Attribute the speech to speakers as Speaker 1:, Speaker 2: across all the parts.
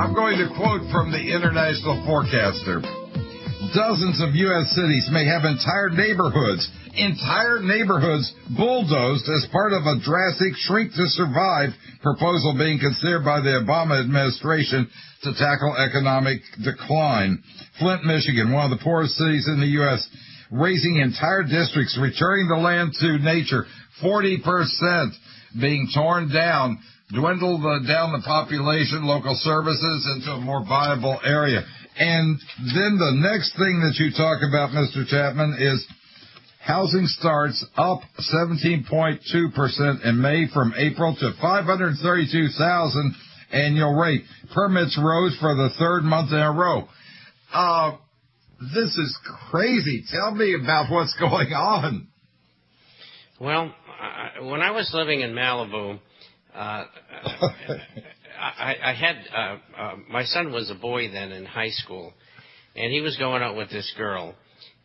Speaker 1: I'm going to quote from the International Forecaster. Dozens of U.S. cities may have entire neighborhoods bulldozed as part of a drastic shrink-to-survive proposal being considered by the Obama administration to tackle economic decline. Flint, Michigan, one of the poorest cities in the U.S., raising entire districts, returning the land to nature, 40% being torn down, dwindled down the population, local services into a more viable area. And then the next thing that you talk about, Mr. Chapman, is housing starts up 17.2% in May from April to 532,000 annual rate. Permits rose for the third month in a row. This is crazy. Tell me about what's going on.
Speaker 2: Well, when I was living in Malibu, I had my son was a boy then in high school, and he was going out with this girl,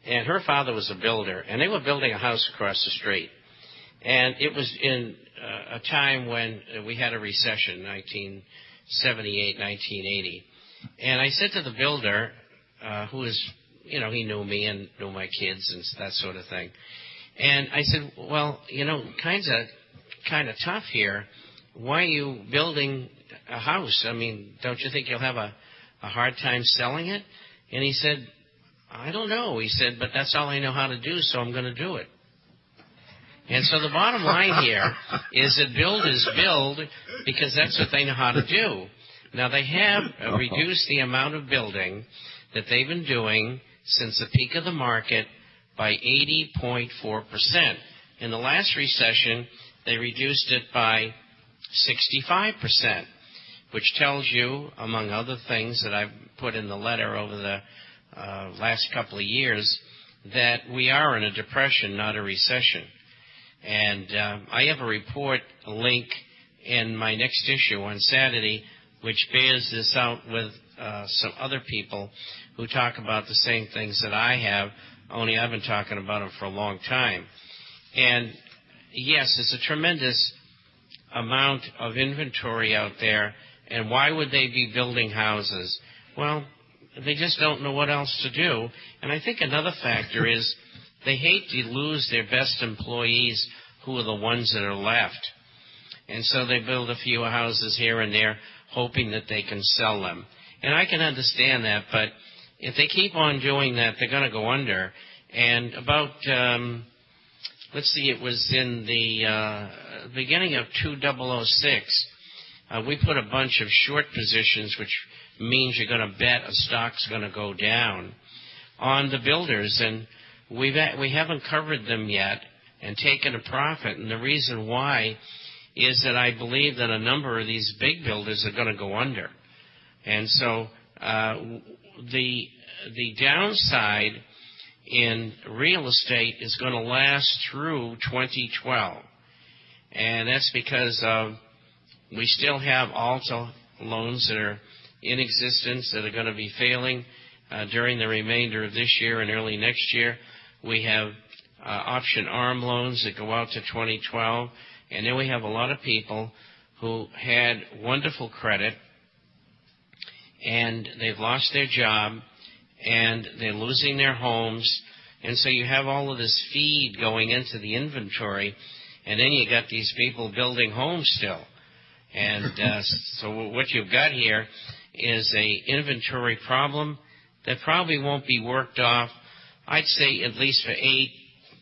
Speaker 2: and her father was a builder, and they were building a house across the street, and it was in a time when we had a recession, 1978, 1980, and I said to the builder, who was, he knew me and knew my kids and that sort of thing, and I said, well, kind of tough here. Why are you building a house? I mean, don't you think you'll have a hard time selling it? And he said, I don't know. He said, but that's all I know how to do, so I'm going to do it. And so the bottom line here is that builders build because that's what they know how to do. Now, they have reduced the amount of building that they've been doing since the peak of the market by 80.4%. In the last recession, they reduced it by 65%, which tells you, among other things that I've put in the letter over the last couple of years, that we are in a depression, not a recession. And I have a report, a link, in my next issue on Saturday, which bears this out with some other people who talk about the same things that I have, only I've been talking about them for a long time. And, yes, it's a tremendous amount of inventory out there, and why would they be building houses? Well, they just don't know what else to do. And I think another factor is they hate to lose their best employees, who are the ones that are left. And so they build a few houses here and there, hoping that they can sell them. And I can understand that, but if they keep on doing that, they're going to go under. And about, it was in the beginning of 2006, we put a bunch of short positions, which means you're going to bet a stock's going to go down, on the builders. And we haven't covered them yet and taken a profit. And the reason why is that I believe that a number of these big builders are going to go under. And so the downside in real estate is going to last through 2012. And that's because we still have ALTA loans that are in existence that are going to be failing during the remainder of this year and early next year. We have option ARM loans that go out to 2012. And then we have a lot of people who had wonderful credit, and they've lost their job, and they're losing their homes. And so you have all of this feed going into the inventory, and then you got these people building homes still. And so what you've got here is a inventory problem that probably won't be worked off, I'd say, at least for 8,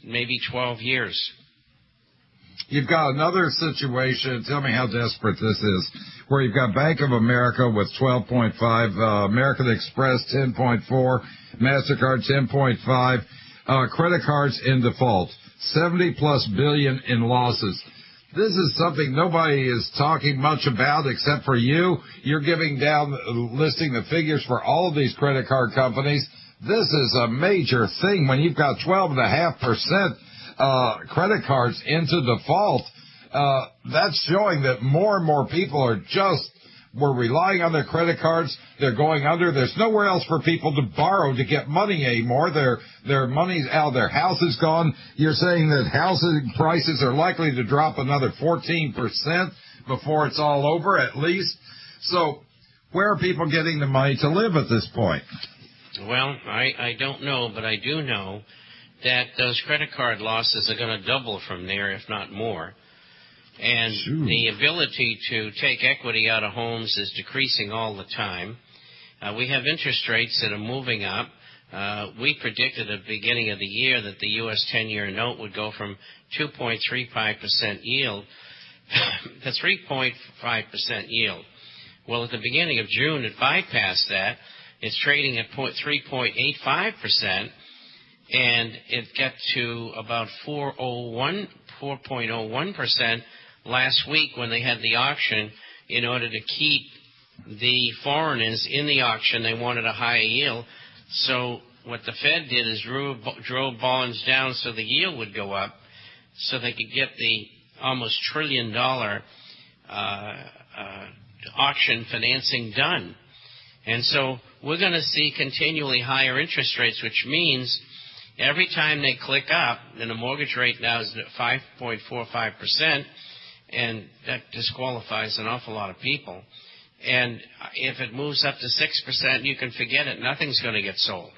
Speaker 2: maybe 12 years.
Speaker 1: You've got another situation, tell me how desperate this is, where you've got Bank of America with 12.5, American Express 10.4, MasterCard 10.5, credit cards in default, 70-plus billion in losses. This is something nobody is talking much about except for you. You're giving down, listing the figures for all of these credit card companies. This is a major thing when you've got 12.5% credit cards into default. That's showing that more and more people are we're relying on their credit cards. They're going under. There's nowhere else for people to borrow to get money anymore. Their money's out. Their house is gone. You're saying that housing prices are likely to drop another 14% before it's all over, at least. So where are people getting the money to live at this point?
Speaker 2: Well, I don't know, but I do know that those credit card losses are going to double from there, if not more. And the ability to take equity out of homes is decreasing all the time. We have interest rates that are moving up. We predicted at the beginning of the year that the U.S. 10-year note would go from 2.35% yield to 3.5% yield. Well, at the beginning of June, it bypassed that. It's trading at 3.85%, and it got to about 4.01% last week when they had the auction. In order to keep the foreigners in the auction, they wanted a higher yield. So what the Fed did is drove bonds down so the yield would go up, so they could get the almost $1 trillion auction financing done. And so we're going to see continually higher interest rates, which means every time they click up, and the mortgage rate now is at 5.45%, and that disqualifies an awful lot of people. And if it moves up to 6%, you can forget it. Nothing's going to get sold.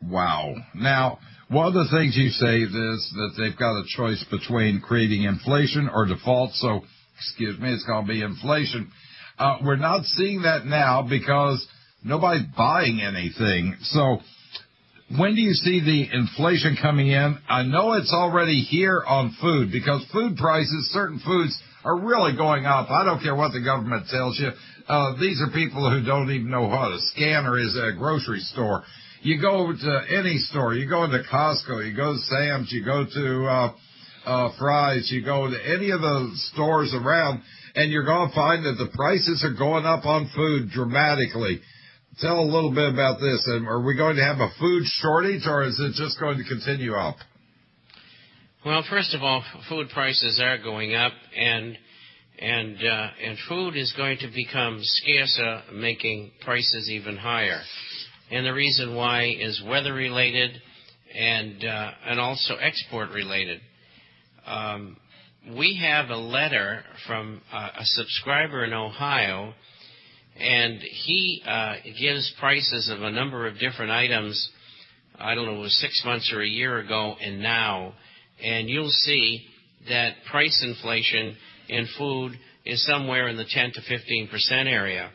Speaker 1: Wow. Now, one of the things you say is that they've got a choice between creating inflation or default. So, excuse me, it's going to be inflation. We're not seeing that now because nobody's buying anything. So when do you see the inflation coming in? I know it's already here on food because food prices, certain foods, are really going up. I don't care what the government tells you. These are people who don't even know what a scanner is at a grocery store. You go to any store. You go into Costco. You go to Sam's. You go to Fry's. You go to any of the stores around, and you're going to find that the prices are going up on food dramatically. Tell a little bit about this. And are we going to have a food shortage, or is it just going to continue up?
Speaker 2: Well, first of all, food prices are going up, and food is going to become scarcer, making prices even higher. And the reason why is weather-related and also export-related. We have a letter from a subscriber in Ohio, and he gives prices of a number of different items, I don't know, it was 6 months or a year ago and now, and you'll see that price inflation in food is somewhere in the 10 to 15% area.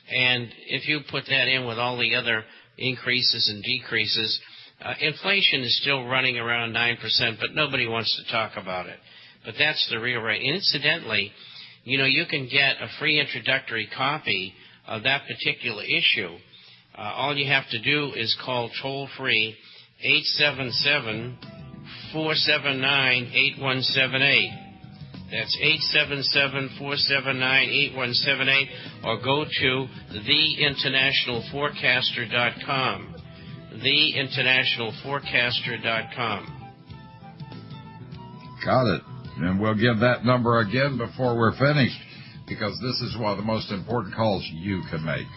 Speaker 2: And if you put that in with all the other increases and decreases, inflation is still running around 9%, but nobody wants to talk about it. But that's the real rate. Incidentally, you can get a free introductory copy of that particular issue. All you have to do is call toll-free 877-479-8178. That's 877-479-8178, or go to theinternationalforecaster.com. theinternationalforecaster.com.
Speaker 1: Got it. And we'll give that number again before we're finished, because this is one of the most important calls you can make.